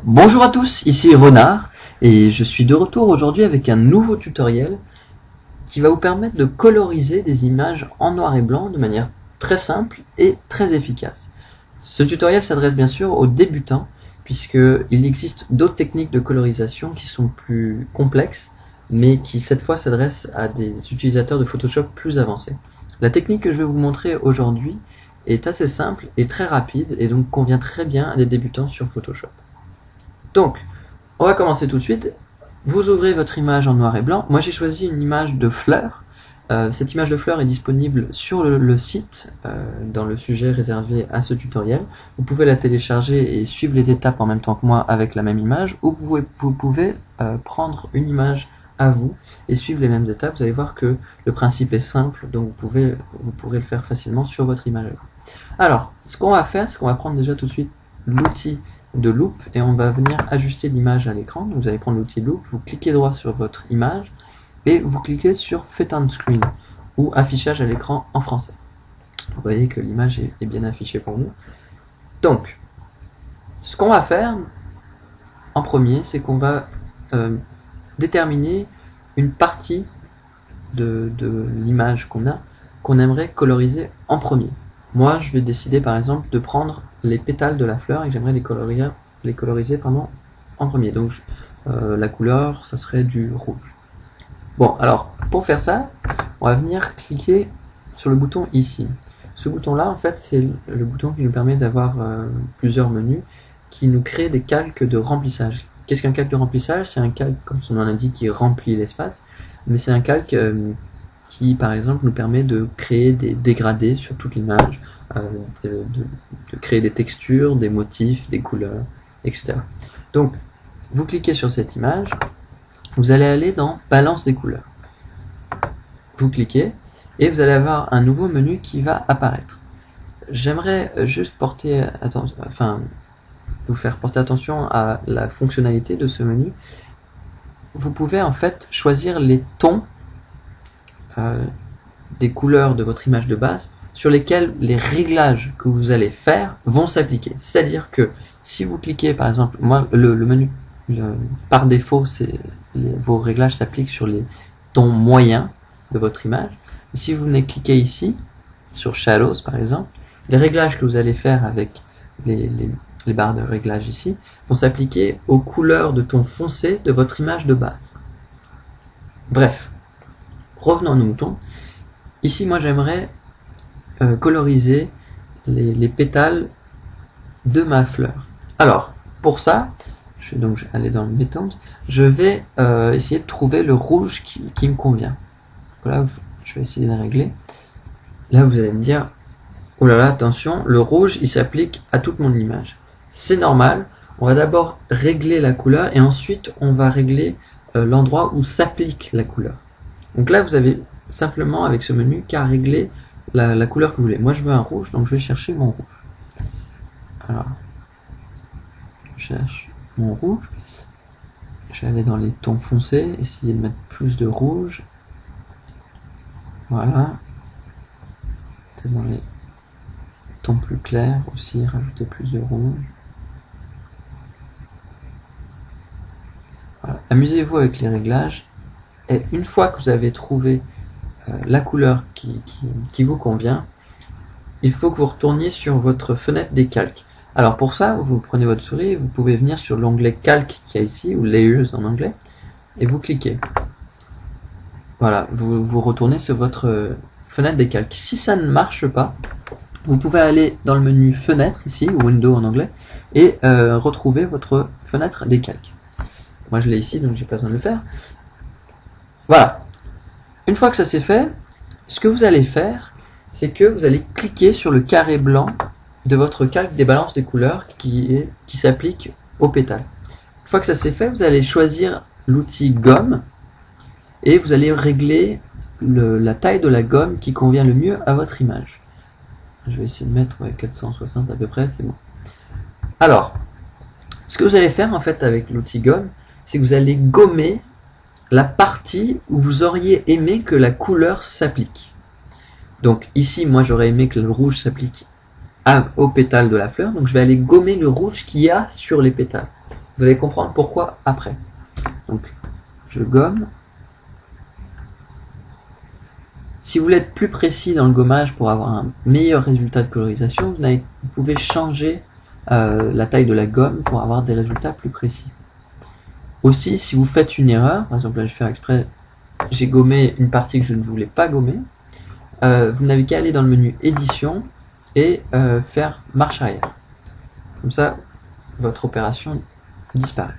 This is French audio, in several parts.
Bonjour à tous, ici Renard et je suis de retour aujourd'hui avec un nouveau tutoriel qui va vous permettre de coloriser des images en noir et blanc de manière très simple et très efficace. Ce tutoriel s'adresse bien sûr aux débutants puisqu'il existe d'autres techniques de colorisation qui sont plus complexes mais qui cette fois s'adressent à des utilisateurs de Photoshop plus avancés. La technique que je vais vous montrer aujourd'hui est assez simple et très rapide et donc convient très bien à des débutants sur Photoshop. Donc, on va commencer tout de suite. Vous ouvrez votre image en noir et blanc. Moi, j'ai choisi une image de fleur. Cette image de fleur est disponible sur le site, dans le sujet réservé à ce tutoriel. Vous pouvez la télécharger et suivre les étapes en même temps que moi avec la même image, ou vous pouvez prendre une image à vous et suivre les mêmes étapes. Vous allez voir que le principe est simple, donc vous pourrez le faire facilement sur votre image à vous. Alors, ce qu'on va faire, c'est qu'on va prendre déjà tout de suite l'outil de loupe et on va venir ajuster l'image à l'écran. Donc vous allez prendre l'outil loupe, vous cliquez droit sur votre image et vous cliquez sur Fit on Screen ou affichage à l'écran en français. Vous voyez que l'image est bien affichée pour nous. Donc, ce qu'on va faire en premier, c'est qu'on va déterminer une partie de l'image qu'on aimerait coloriser en premier. Moi, je vais décider par exemple de prendre les pétales de la fleur et que j'aimerais les coloriser en premier. Donc la couleur, ça serait du rouge. Bon, alors pour faire ça, on va venir cliquer sur le bouton ici. Ce bouton-là, en fait, c'est le bouton qui nous permet d'avoir plusieurs menus qui nous crée des calques de remplissage. Qu'est-ce qu'un calque de remplissage? C'est un calque, comme son nom l'indique, qui remplit l'espace, mais c'est un calque qui, par exemple, nous permet de créer des dégradés sur toute l'image, de créer des textures, des motifs, des couleurs, etc. Donc, vous cliquez sur cette image, vous allez aller dans Balance des couleurs. Vous cliquez, et vous allez avoir un nouveau menu qui va apparaître. J'aimerais juste vous faire porter attention à la fonctionnalité de ce menu. Vous pouvez en fait choisir les tons des couleurs de votre image de base sur lesquels les réglages que vous allez faire vont s'appliquer. C'est-à-dire que si vous cliquez par exemple, moi le menu par défaut vos réglages s'appliquent sur les tons moyens de votre image. Si vous venez cliquer ici sur Shadows par exemple, les réglages que vous allez faire avec les barres de réglage ici vont s'appliquer aux couleurs de tons foncés de votre image de base. Bref, revenons à nos moutons. Ici, moi, j'aimerais coloriser les pétales de ma fleur. Alors, pour ça, je vais donc aller dans le Methods, je vais essayer de trouver le rouge qui me convient. Voilà, je vais essayer de régler. Là, vous allez me dire, oh là là, attention, le rouge, il s'applique à toute mon image. C'est normal, on va d'abord régler la couleur et ensuite on va régler l'endroit où s'applique la couleur. Donc là, vous avez simplement avec ce menu qu'à régler la couleur que vous voulez. Moi, je veux un rouge, donc je vais chercher mon rouge. Alors, je cherche mon rouge. Je vais aller dans les tons foncés, essayer de mettre plus de rouge. Voilà. Dans les tons plus clairs aussi, rajouter plus de rouge. Voilà. Amusez-vous avec les réglages et une fois que vous avez trouvé la couleur qui vous convient, il faut que vous retourniez sur votre fenêtre des calques. Alors pour ça, vous prenez votre souris et vous pouvez venir sur l'onglet calque qu'il y a ici, ou Layers en anglais, et vous cliquez. Voilà, vous retournez sur votre fenêtre des calques. Si ça ne marche pas, vous pouvez aller dans le menu fenêtre ici, ou window en anglais, et retrouver votre fenêtre des calques. Moi je l'ai ici, donc j'ai pas besoin de le faire. Voilà. Une fois que ça c'est fait, ce que vous allez faire, c'est que vous allez cliquer sur le carré blanc de votre calque des balances des couleurs qui s'applique au pétale. Une fois que ça c'est fait, vous allez choisir l'outil gomme et vous allez régler la taille de la gomme qui convient le mieux à votre image. Je vais essayer de mettre 460 à peu près, c'est bon. Alors, ce que vous allez faire en fait avec l'outil gomme, c'est que vous allez gommer la partie où vous auriez aimé que la couleur s'applique. Donc ici, moi j'aurais aimé que le rouge s'applique aux pétales de la fleur, donc je vais aller gommer le rouge qu'il y a sur les pétales. Vous allez comprendre pourquoi après. Donc je gomme. Si vous voulez être plus précis dans le gommage pour avoir un meilleur résultat de colorisation, vous pouvez changer la taille de la gomme pour avoir des résultats plus précis. Aussi, si vous faites une erreur, par exemple là je vais faire exprès, j'ai gommé une partie que je ne voulais pas gommer, vous n'avez qu'à aller dans le menu édition et faire marche arrière. Comme ça, votre opération disparaît.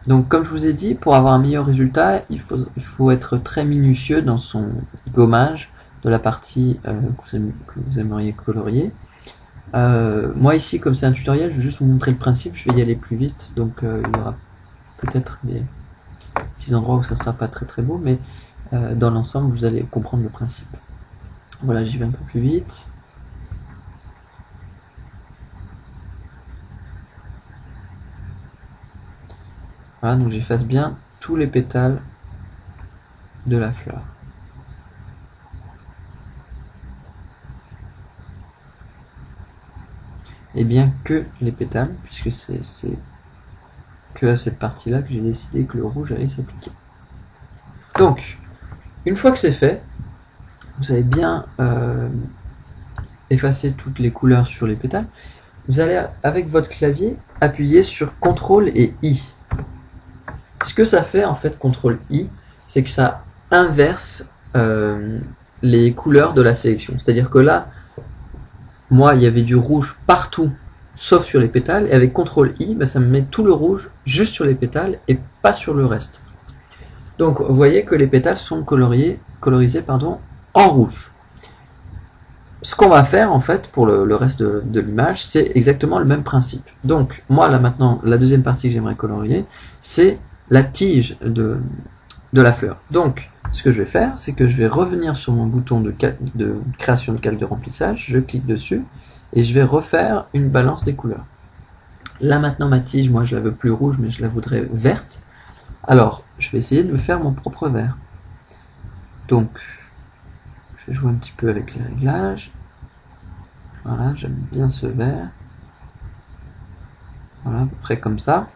Donc comme je vous ai dit, pour avoir un meilleur résultat, il faut être très minutieux dans son gommage de la partie que vous aimeriez colorier. Moi ici, comme c'est un tutoriel, je vais juste vous montrer le principe, je vais y aller plus vite, donc il y aura peut-être des petits endroits où ça sera pas très beau, mais dans l'ensemble vous allez comprendre le principe. Voilà, j'y vais un peu plus vite. Voilà, donc j'efface bien tous les pétales de la fleur. Et bien que les pétales, puisque c'est que à cette partie-là que j'ai décidé que le rouge allait s'appliquer. Donc, une fois que c'est fait, vous avez bien effacé toutes les couleurs sur les pétales. Vous allez, avec votre clavier, appuyer sur CTRL et I. Ce que ça fait, en fait, CTRL I, c'est que ça inverse les couleurs de la sélection. C'est-à-dire que là, moi, il y avait du rouge partout, sauf sur les pétales, et avec CTRL I, bah, ça me met tout le rouge juste sur les pétales et pas sur le reste. Donc, vous voyez que les pétales sont colorisés en rouge. Ce qu'on va faire, en fait, pour le reste de l'image, c'est exactement le même principe. Donc, moi, là, maintenant, la deuxième partie que j'aimerais colorier, c'est la tige de la fleur. Donc, ce que je vais faire, c'est que je vais revenir sur mon bouton de création de calque de remplissage, je clique dessus, et je vais refaire une balance des couleurs. Là, maintenant, ma tige, moi, je la veux plus rouge, mais je la voudrais verte. Alors, je vais essayer de me faire mon propre vert. Donc, je vais jouer un petit peu avec les réglages. Voilà, j'aime bien ce vert. Voilà, à peu près comme ça.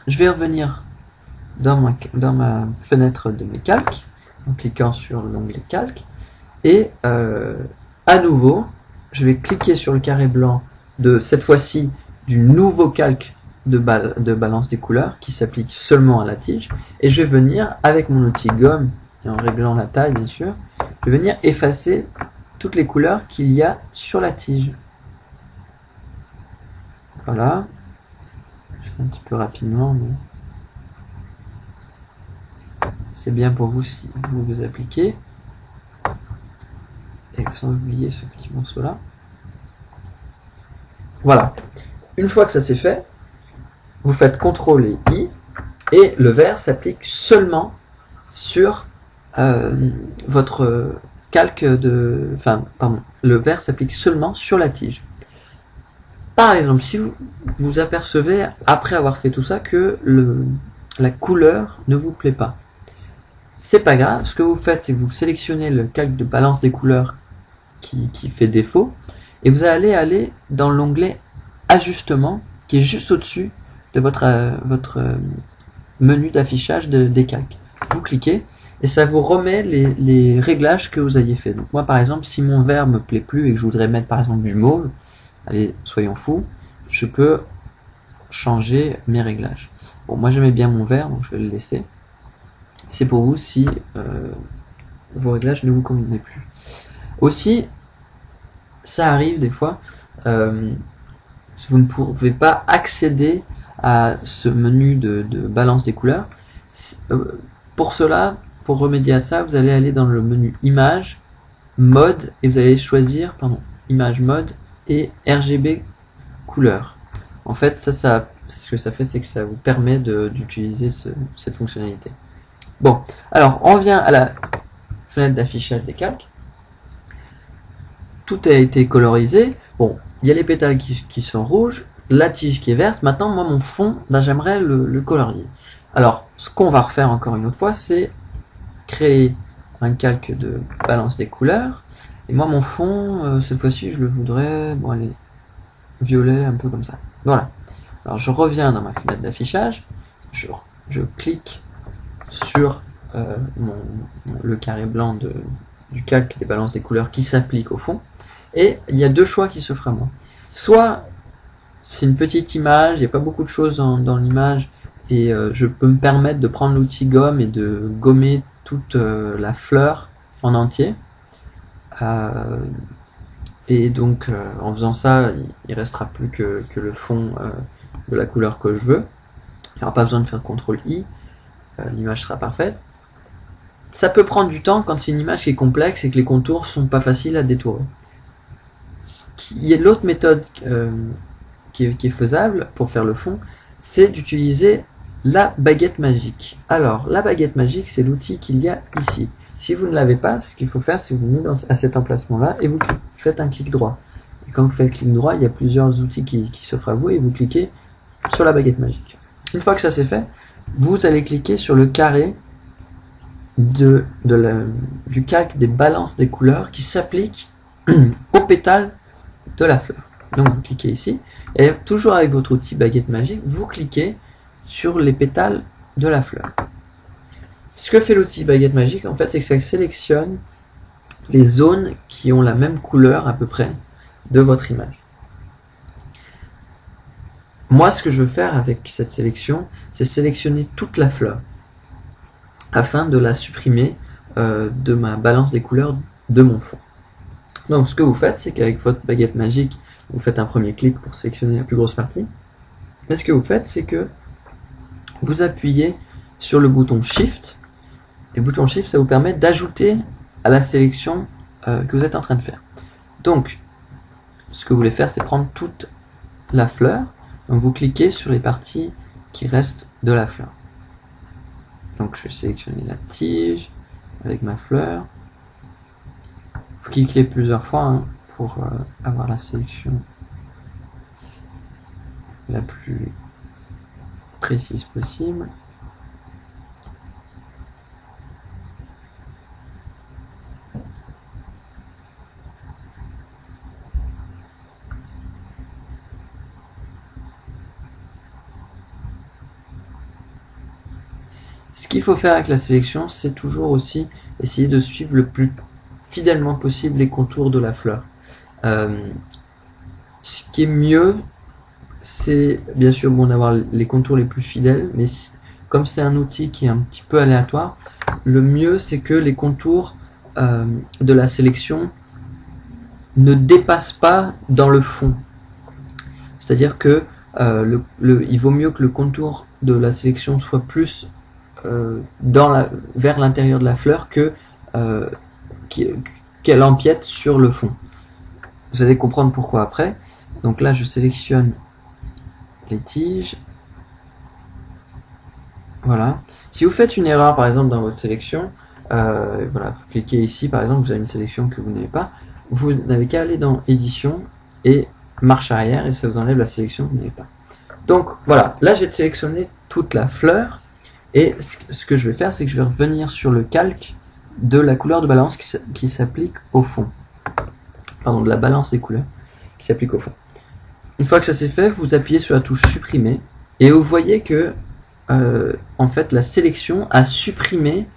Je vais revenir dans ma fenêtre de mes calques, en cliquant sur l'onglet calque, et à nouveau, je vais cliquer sur le carré blanc de cette fois-ci du nouveau calque de balance des couleurs qui s'applique seulement à la tige, et je vais venir avec mon outil gomme, et en réglant la taille bien sûr, je vais venir effacer toutes les couleurs qu'il y a sur la tige. Voilà, je fais un petit peu rapidement, mais c'est bien pour vous si vous appliquez. Et sans oublier ce petit morceau là. Voilà. Une fois que ça c'est fait, vous faites CTRL et I, et le vert s'applique seulement sur votre calque de... Enfin, pardon, le vert s'applique seulement sur la tige. Par exemple, si vous apercevez, après avoir fait tout ça, que la couleur ne vous plaît pas, c'est pas grave, ce que vous faites, c'est que vous sélectionnez le calque de balance des couleurs qui fait défaut, et vous allez aller dans l'onglet ajustement, qui est juste au-dessus de votre menu d'affichage des calques. Vous cliquez, et ça vous remet les réglages que vous aviez fait. Donc moi par exemple, si mon vert me plaît plus et que je voudrais mettre par exemple du mauve, allez, soyons fous, je peux changer mes réglages. Bon, moi j'aimais bien mon vert, donc je vais le laisser. C'est pour vous si vos réglages ne vous convenaient plus. Aussi, ça arrive des fois, vous ne pouvez pas accéder à ce menu de balance des couleurs. Pour cela, pour remédier à ça, vous allez aller dans le menu image, mode, et vous allez choisir, image, mode et RGB couleur. En fait, ce que ça fait, c'est que ça vous permet d'utiliser cette fonctionnalité. Bon, alors on revient à la fenêtre d'affichage des calques. Tout a été colorisé. Bon, il y a les pétales qui sont rouges, la tige qui est verte. Maintenant, moi, mon fond, j'aimerais le colorier. Alors, ce qu'on va refaire encore une autre fois, c'est créer un calque de balance des couleurs. Et moi, mon fond, cette fois-ci, je le voudrais, bon, allez, violet, un peu comme ça. Voilà. Alors, je reviens dans ma fenêtre d'affichage, je clique sur le carré blanc du calque des balances des couleurs qui s'applique au fond. Et il y a deux choix qui s'offrent à moi. Soit c'est une petite image, il n'y a pas beaucoup de choses dans l'image, et je peux me permettre de prendre l'outil gomme et de gommer toute la fleur en entier. Et donc en faisant ça, il restera plus que le fond de la couleur que je veux. Il n'y aura pas besoin de faire CTRL-I, l'image sera parfaite. Ça peut prendre du temps quand c'est une image qui est complexe et que les contours sont pas faciles à détourer. Il y a l'autre méthode qui est faisable pour faire le fond, c'est d'utiliser la baguette magique. Alors, la baguette magique, c'est l'outil qu'il y a ici. Si vous ne l'avez pas, ce qu'il faut faire, c'est que vous venez à cet emplacement-là et vous faites un clic droit. Et quand vous faites clic droit, il y a plusieurs outils qui s'offrent à vous et vous cliquez sur la baguette magique. Une fois que ça c'est fait, vous allez cliquer sur le carré du calque des balances des couleurs qui s'applique au pétale de la fleur. Donc vous cliquez ici, et toujours avec votre outil baguette magique, vous cliquez sur les pétales de la fleur. Ce que fait l'outil baguette magique, en fait, c'est que ça sélectionne les zones qui ont la même couleur à peu près de votre image. Moi, ce que je veux faire avec cette sélection, c'est sélectionner toute la fleur, afin de la supprimer de ma balance des couleurs de mon fond. Donc ce que vous faites, c'est qu'avec votre baguette magique, vous faites un premier clic pour sélectionner la plus grosse partie. Et ce que vous faites, c'est que vous appuyez sur le bouton Shift. Et le bouton Shift, ça vous permet d'ajouter à la sélection que vous êtes en train de faire. Donc, ce que vous voulez faire, c'est prendre toute la fleur. Donc vous cliquez sur les parties qui restent de la fleur. Donc je vais sélectionner la tige avec ma fleur. Vous cliquez plusieurs fois pour avoir la sélection la plus précise possible. Ce qu'il faut faire avec la sélection, c'est toujours aussi essayer de suivre le plus fidèlement possible les contours de la fleur. Ce qui est mieux, c'est bien sûr bon d'avoir les contours les plus fidèles, mais comme c'est un outil qui est un petit peu aléatoire, le mieux c'est que les contours de la sélection ne dépassent pas dans le fond. C'est-à-dire que il vaut mieux que le contour de la sélection soit plus vers l'intérieur de la fleur que qu'elle empiète sur le fond. Vous allez comprendre pourquoi après. Donc là je sélectionne les tiges. Voilà. Si vous faites une erreur par exemple dans votre sélection, voilà, vous cliquez ici par exemple, vous avez une sélection que vous n'avez pas, vous n'avez qu'à aller dans édition et marche arrière et ça vous enlève la sélection que vous n'avez pas. Donc voilà, là j'ai sélectionné toute la fleur et ce que je vais faire, c'est que je vais revenir sur le calque de la couleur de balance qui s'applique au fond. Pardon, de la balance des couleurs qui s'applique au fond. Une fois que ça c'est fait, vous appuyez sur la touche supprimer et vous voyez que en fait la sélection a supprimé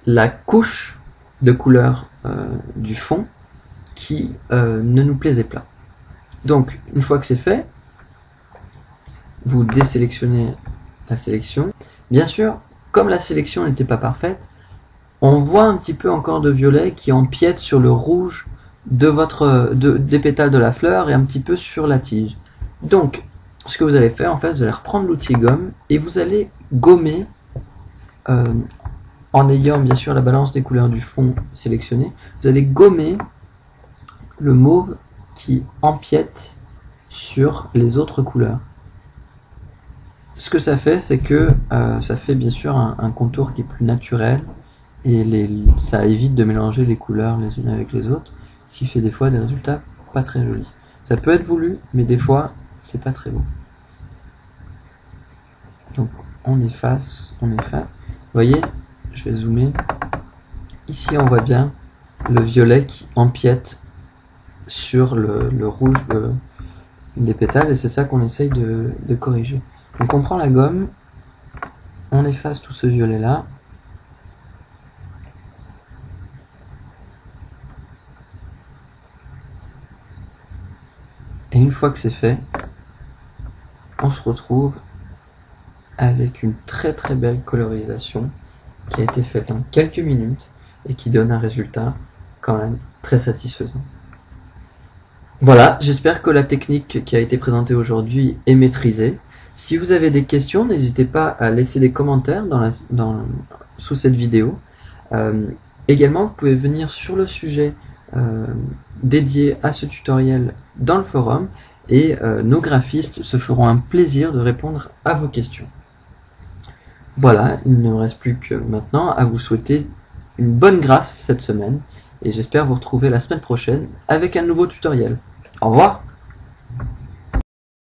la couche de couleur du fond qui ne nous plaisait pas. Donc une fois que c'est fait, vous désélectionnez la sélection. Bien sûr, comme la sélection n'était pas parfaite, on voit un petit peu encore de violet qui empiète sur le rouge des pétales de la fleur et un petit peu sur la tige. Donc, ce que vous allez faire, en fait, vous allez reprendre l'outil gomme et vous allez gommer, en ayant bien sûr la balance des couleurs du fond sélectionnée, vous allez gommer le mauve qui empiète sur les autres couleurs. Ce que ça fait, c'est que ça fait bien sûr un contour qui est plus naturel et ça évite de mélanger les couleurs les unes avec les autres, ce qui fait des fois des résultats pas très jolis. Ça peut être voulu, mais des fois c'est pas très beau. Donc on efface, on efface. Vous voyez, je vais zoomer. Ici, on voit bien le violet qui empiète sur le rouge des pétales, et c'est ça qu'on essaye de corriger. Donc on prend la gomme, on efface tout ce violet là. Et une fois que c'est fait, on se retrouve avec une très très belle colorisation qui a été faite en quelques minutes et qui donne un résultat quand même très satisfaisant. Voilà, j'espère que la technique qui a été présentée aujourd'hui est maîtrisée. Si vous avez des questions, n'hésitez pas à laisser des commentaires sous cette vidéo. Également, vous pouvez venir sur le sujet dédié à ce tutoriel dans le forum et nos graphistes se feront un plaisir de répondre à vos questions. Voilà, il ne me reste plus que maintenant à vous souhaiter une bonne grâce cette semaine et j'espère vous retrouver la semaine prochaine avec un nouveau tutoriel. Au revoir!